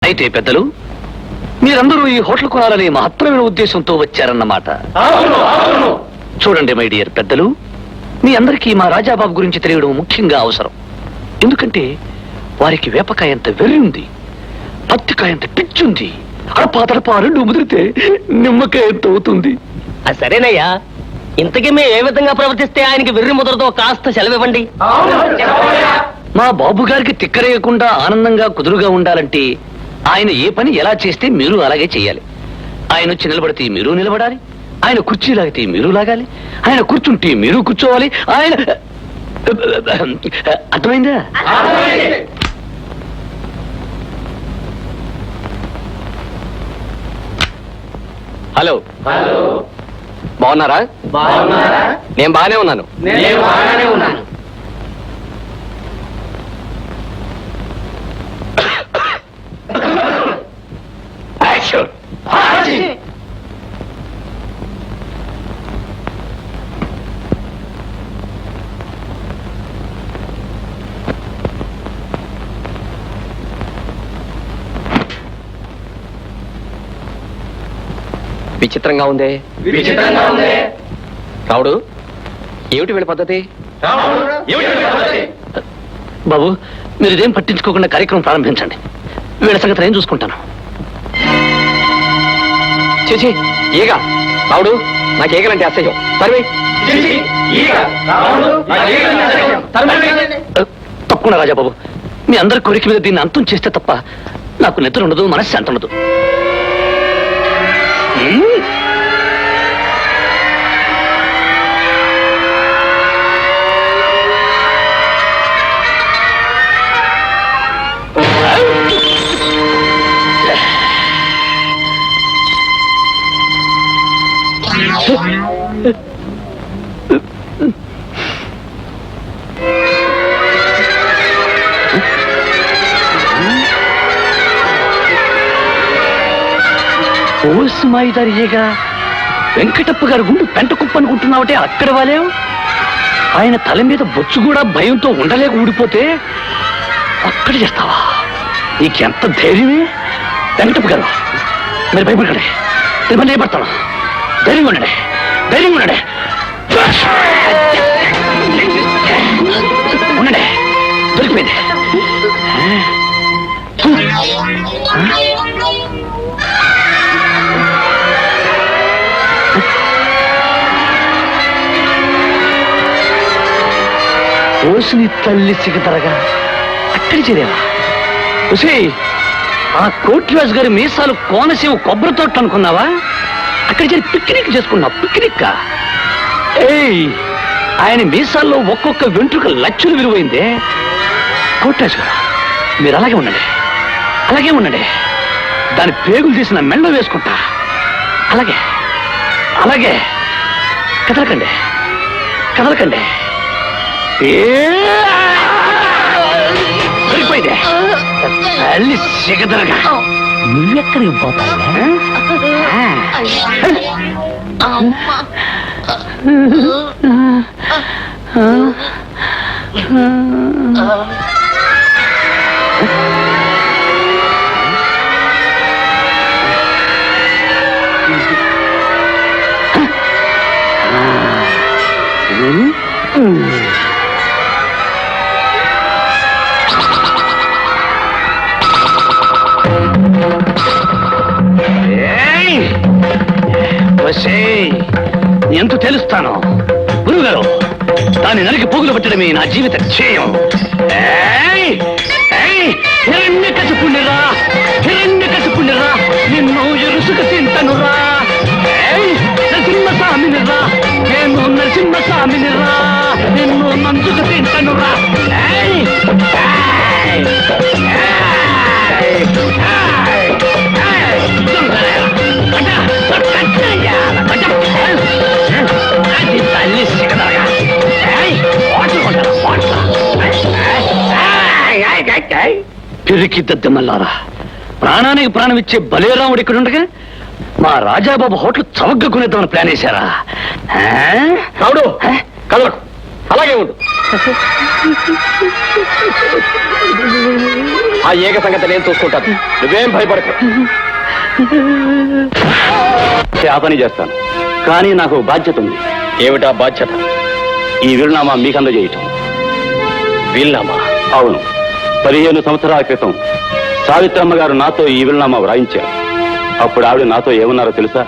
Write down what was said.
అయితే పెద్దలు, మీరందరూ ఈ హోటల్ కొనాలని మహత్తరమైన ఉద్దేశంతో వచ్చారన్నమాట. చూడండి మై డియర్ పెద్దలు, మీ అందరికీ మా రాజాబాబు గురించి తెలియడం ముఖ్యంగా అవసరం. ఎందుకంటే వారికి వేపకాయంత వెర్రి ఉంది, పత్తికాయంత పిచ్చుంది, అడపా రెండు ముదిరితే నిమ్మకాయంత అవుతుంది. సరేనయ్యా, ఇంతకీ మేము ఏ విధంగా ప్రవర్తిస్తే ఆయనకి వెర్రి ముదరదో కాస్త సెలవివ్వండి. మా బాబు గారికి తిక్కరేయకుండా ఆనందంగా కుదురుగా ఉండాలంటే ఆయన ఏ పని ఎలా చేస్తే మీరు అలాగే చేయాలి. ఆయన వచ్చి నిలబడితే మీరు నిలబడాలి, ఆయన కుర్చీ లాగితే మీరు లాగాలి, ఆయన కూర్చుంటే మీరు కూర్చోవాలి. ఆయన అర్థమైందా? హలో బాగున్నారా? నేను బాగానే ఉన్నాను. విచిత్రంగా ఉంది. రావుడు, ఏమిటి వీళ్ళ పద్ధతి? బాబు, మీరు ఇదేం పట్టించుకోకుండా కార్యక్రమం ప్రారంభించండి. వీళ్ళ సంగతి నేను చూసుకుంటాను. చేసి ఈగ రావుడు, నాకు ఈగలంటే అసహ్యం. తరివి. తప్పకుండా రాజాబాబు, మీ అందరి కోరిక మీద దీన్ని అంతం చేస్తే తప్ప నాకు నిద్ర ఉండదు, మనశ్శాంతి ఉండదు. ఓస్మాయిదారియేగా వెంకటప్ప గారు గుండు పెంట కుప్ప అనుకుంటున్నావటే అక్కడ వాలేవు. ఆయన తల మీద బొచ్చు కూడా భయంతో ఉండలేక ఊడిపోతే అక్కడ చేస్తావా? నీకెంత ధైర్యమే వెంకటప్ప గారు. మీరు భయపడకండి, నేను మళ్ళీ భయపడతాను. ధైర్యంగా ఉండండి, ధైర్యంగా ఉండండి, ఉండండి. దొరికిపోయింది. ఓసుని తల్లి సిగతరగా అక్కడి చేరేవా? ఉసే, ఆ కోట్రాజు గారి మీసాలు కోనసీమ కొబ్బరి తోట అనుకున్నావా? అక్కడి చేరి పిక్నిక్ చేసుకున్నావు. పిక్నిక్? ఏయ్, ఆయన మీసాల్లో ఒక్కొక్క వెంట్రుక లక్షలు విలువైందే. కోట్రాజు గారు, మీరు అలాగే ఉండండి, అలాగే ఉండండి. దాని పేగులు తీసిన మెళ్ళ వేసుకుంటా. అలాగే అలాగే. కదలకండి, కదలకండి. సరిపోయింది. తల్లి సిగదరగా నువ్వెక్కడికి పోతావా? ఎంత తెలుస్తాను గురుగారు. దాన్ని నరికి పోగులు పెట్టడమే నా జీవిత ధ్యేయం. హిరణ్యకశిపుణ్ణిరా, హిరణ్యకశిపుణ్ణిరా, నిన్ను ఎరుసుకు తింటనురా. నరసింహస్వామినిరా, నేను నరసింహస్వామినిరా, నిన్ను నందుకు తింటనురా. తల్లి సిగదరగా పిరికి దద్దమల్లారా, ప్రాణానికి ప్రాణం ఇచ్చే బలేరాముడు ఇక్కడ ఉండగా మా రాజాబాబు హోటల్ చవగ్గా కొనేద్దామని ప్లాన్ వేశారా? రావుడు, కదలకు, అలాగే ఉండు. ఆ ఏక సంగతి నేను చూసుకుంటాను, నువ్వేం భయపడకు. ఆ పని చేస్తాను, కానీ నాకు బాధ్యత ఉంది. ఏమిటా బాధ్యత? ఈ వీలునామా మీకు అందజేయటం. వీలునామా? అవును. 15 సంవత్సరాల క్రితం సావిత్రమ్మ గారు నాతో ఈ వీలునామా వ్రాయించారు. అప్పుడు ఆవిడ నాతో ఏమన్నారో తెలుసా?